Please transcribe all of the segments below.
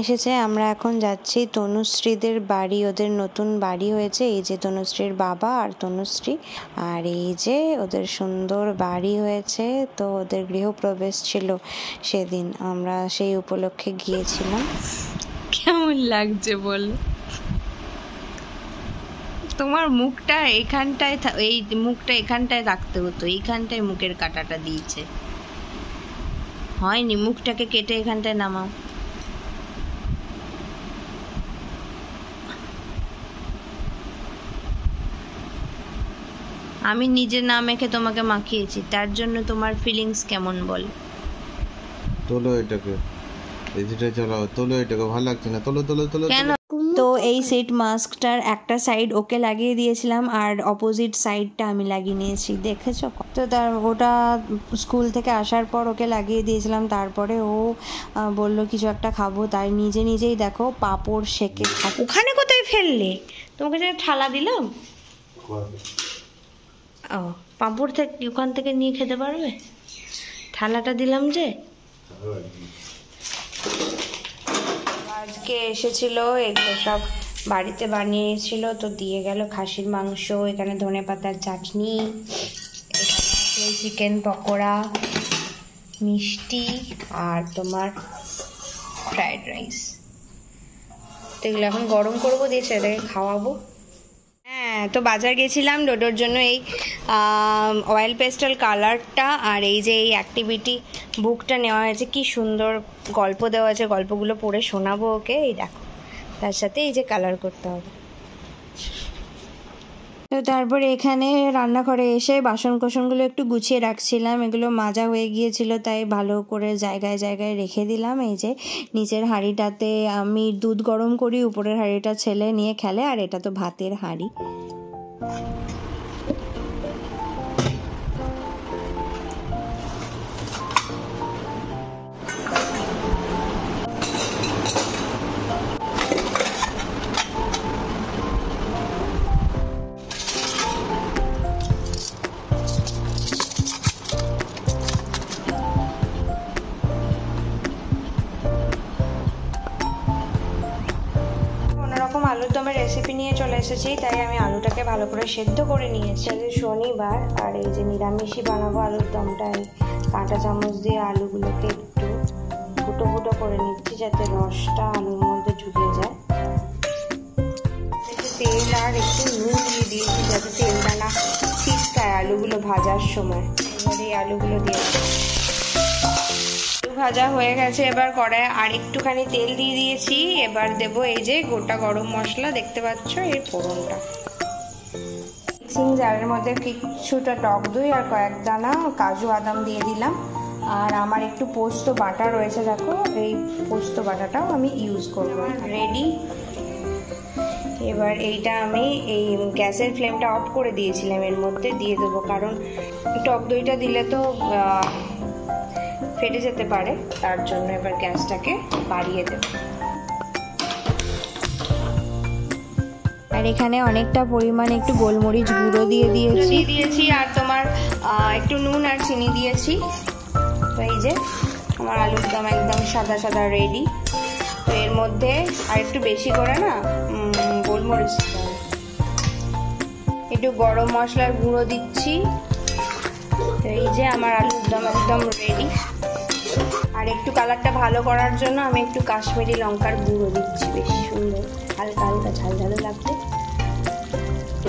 এসেছে। আমরা এখন যাচ্ছি তনুশ্রীদের বাড়ি, ওদের নতুন বাড়ি হয়েছে। এই যে তনুশ্রীর বাবা আর তনুশ্রী, আর এই যে ওদের সুন্দর বাড়ি হয়েছে। তো ওদের গৃহপ্রবেশ ছিল সেদিন, আমরা সেই উপলক্ষে গিয়েছিলাম। কেমন লাগছে বল? তোমার মুখটা এখানটায়, এই মুখটা এখানটায় রাখতে হতো, এইখানটায় মুখের কাটাটা দিয়েছে, হয়নি। মুখটাকে কেটে এখানটায় নামাও। আমি নিজে না মেখে তোমাকে মাখিয়েছি, তার জন্য তোমার ফিলিংস কেমন বল? তোলো এটাকে, এদিকে চালাও, তোলো এটাকে, ভালো লাগছে না, তোলো তোলো তোলো। কেন? তো এই সিট মাস্কটার একটা সাইড ওকে লাগিয়ে দিয়েছিলাম আর অপোজিট সাইডটা আমি লাগিয়ে নিয়েছি, দেখেছো? তো তার ওটা স্কুল থেকে আসার পর ওকে লাগিয়ে দিয়েছিলাম। তারপরে ও বলল কিছু একটা খাবো, তাই নিজেই দেখো পাঁপড় সেকে খাবো। ওখানে কোথায় ফেললে? তোমাকে যে থালা দিলাম, ও পাঁপড় থেকে ওখান থেকে নিয়ে খেতে পারবে? থালাটা দিলাম যে। আজকে এসেছিল, এগুলো সব বাড়িতে বানিয়েছিল, তো দিয়ে গেল খাসির মাংস, এখানে ধনেপাতার চাটনি, এখানে চিকেন পকোড়া, মিষ্টি আর তোমার ফ্রাইড রাইস। তো এগুলো এখন গরম করবো, দিয়ে সেটাকে খাওয়াবো। হ্যাঁ, তো বাজার গেছিলাম ডোডোর জন্য এই অয়েল পেস্টাল কালারটা আর এই যে এই অ্যাক্টিভিটি বুকটা নেওয়া হয়েছে। কি সুন্দর গল্প দেওয়া আছে, গল্পগুলো পড়ে শোনাবো ওকে। এই দেখো, তার সাথে এই যে কালার করতে হবে। তো তারপরে এখানে রান্নাঘরে এসে বাসন কোসনগুলো একটু গুছিয়ে রাখছিলাম, এগুলো মাজা হয়ে গিয়েছিল, তাই ভালো করে জায়গায় জায়গায় রেখে দিলাম। এই যে নিচের হাঁড়িটাতে আমি দুধ গরম করি, উপরের হাঁড়িটা ছেলে নিয়ে খেলে, আর এটা তো ভাতের হাঁড়ি। আলুর দমের রেসিপি নিয়ে চলে এসেছি, তাই আমি আলুটাকে ভালো করে সেদ্ধ করে নিয়েছি। আজ শনিবার, আর এই যে নিরামিষই বানাবো আলুর দমটাই। কাঁটা চামচ দিয়ে আলুগুলোকে একটু ফুটো ফুটো করে নিচ্ছি, যাতে রসটা আলুর মধ্যে ঢুকে যায়। তেল আর একটু নুন দিয়ে দিয়েছি, যাতে তেলটা না ছিটকায় আলুগুলো ভাজার সময়। এবার এই আলুগুলো দিয়ে ভাজা হয়ে গেছে। এবার কড়ায় আর একটুখানি তেল দিয়ে দিয়েছি। এবার দেবো এই যে গোটা গরম মশলা, দেখতে পাচ্ছ এর ফোড়নটা। মিক্সিং জারের মধ্যে কিছুটা টক দই আর কয়েক দানা কাজু বাদাম দিয়ে দিলাম। আর আমার একটু পোস্ত বাটা রয়েছে, দেখো এই পোস্ত বাটাটাও আমি ইউজ করব। রেডি। এবার এইটা আমি এই গ্যাসের ফ্লেমটা অফ করে দিয়েছিলাম, এর মধ্যে দিয়ে দেবো, কারণ টক দইটা দিলে তো ফেটে যেতে পারে, তার জন্য এবার গ্যাসটাকে বাড়িয়ে দেব। আর এখানে অনেকটা পরিমাণে একটু গোলমরিচ গুঁড়ো দিয়ে দিয়েছি আর তোমার একটু নুন আর চিনি দিয়েছি। তো এই যে আমার আলুর দম একদম সাদা সাদা রেডি। তো এর মধ্যে আর একটু বেশি করে না গোলমরিচ, একটু গরম মশলার গুঁড়ো দিচ্ছি। এই যে আমার আলুর দম একদম রেডি। আর একটু কালারটা ভালো করার জন্য আমি একটু কাশ্মীরি লঙ্কার গুঁড়ো দিচ্ছি, বেশি সুন্দর হালকা হালকা ঝাল ঝাল লাগবে।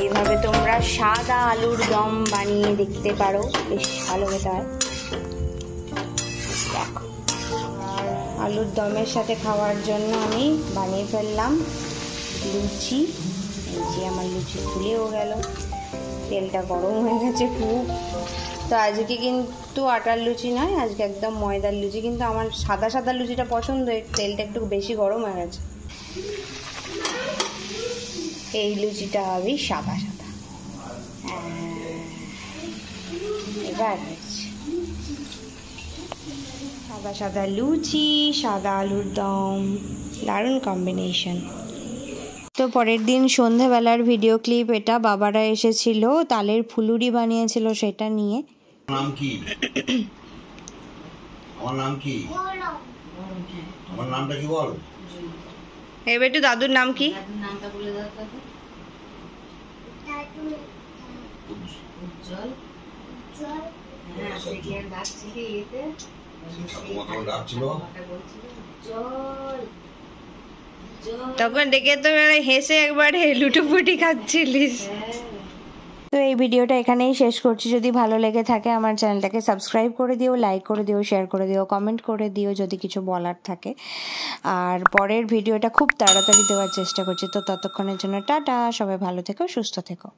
এইভাবে তোমরা সাদা আলুর দম বানিয়ে দেখতে পারো, বেশ ভালো খেতে হয়। দেখো, আর আলুর দমের সাথে খাওয়ার জন্য আমি বানিয়ে ফেললাম লুচি। এই যে আমার লুচি ফুলেও গেল, তেলটা গরম হয়ে গেছে খুব। তো আজকে কিন্তু আটার লুচি নয়, আজকে একদম ময়দার লুচি, কিন্তু আমার সাদা সাদা লুচিটা পছন্দ, তেলটা একটু বেশি গরম হয়ে গেছে। এই লুচিটা হবে সাদা সাদা। এবার সাদা সাদা লুচি, সাদা আলুর দম, দারুণ কম্বিনেশন। তো পরের দিন সন্ধ্যাবেলার ভিডিও ক্লিপ এটা। বাবারা এসেছিল, তালের ফুলুরি বানিয়েছিল, সেটা নিয়ে। নাম কি? আমার নাম কি? আমার নামটা কি বল? এবার একটু দাদুর নাম কি? নামটা বলে দাও তাকে। উজ্জ্বল। হ্যাঁ, সে কি আর ডাকছিল এতে? তখন দেখে তো হেসে একবারে লুটোপুটি খাচ্ছিলিস। তো এই ভিডিওটা এখানেই শেষ করছি। যদি ভালো লেগে থাকে আমার চ্যানেলটাকে সাবস্ক্রাইব করে দিও, লাইক করে দিও, শেয়ার করে দিও, কমেন্ট করে দিও যদি কিছু বলার থাকে। আর পরের ভিডিওটা খুব তাড়াতাড়ি দেওয়ার চেষ্টা করছি। তো ততক্ষণের জন্য টাটা, সবাই ভালো থেকো, সুস্থ থেকো।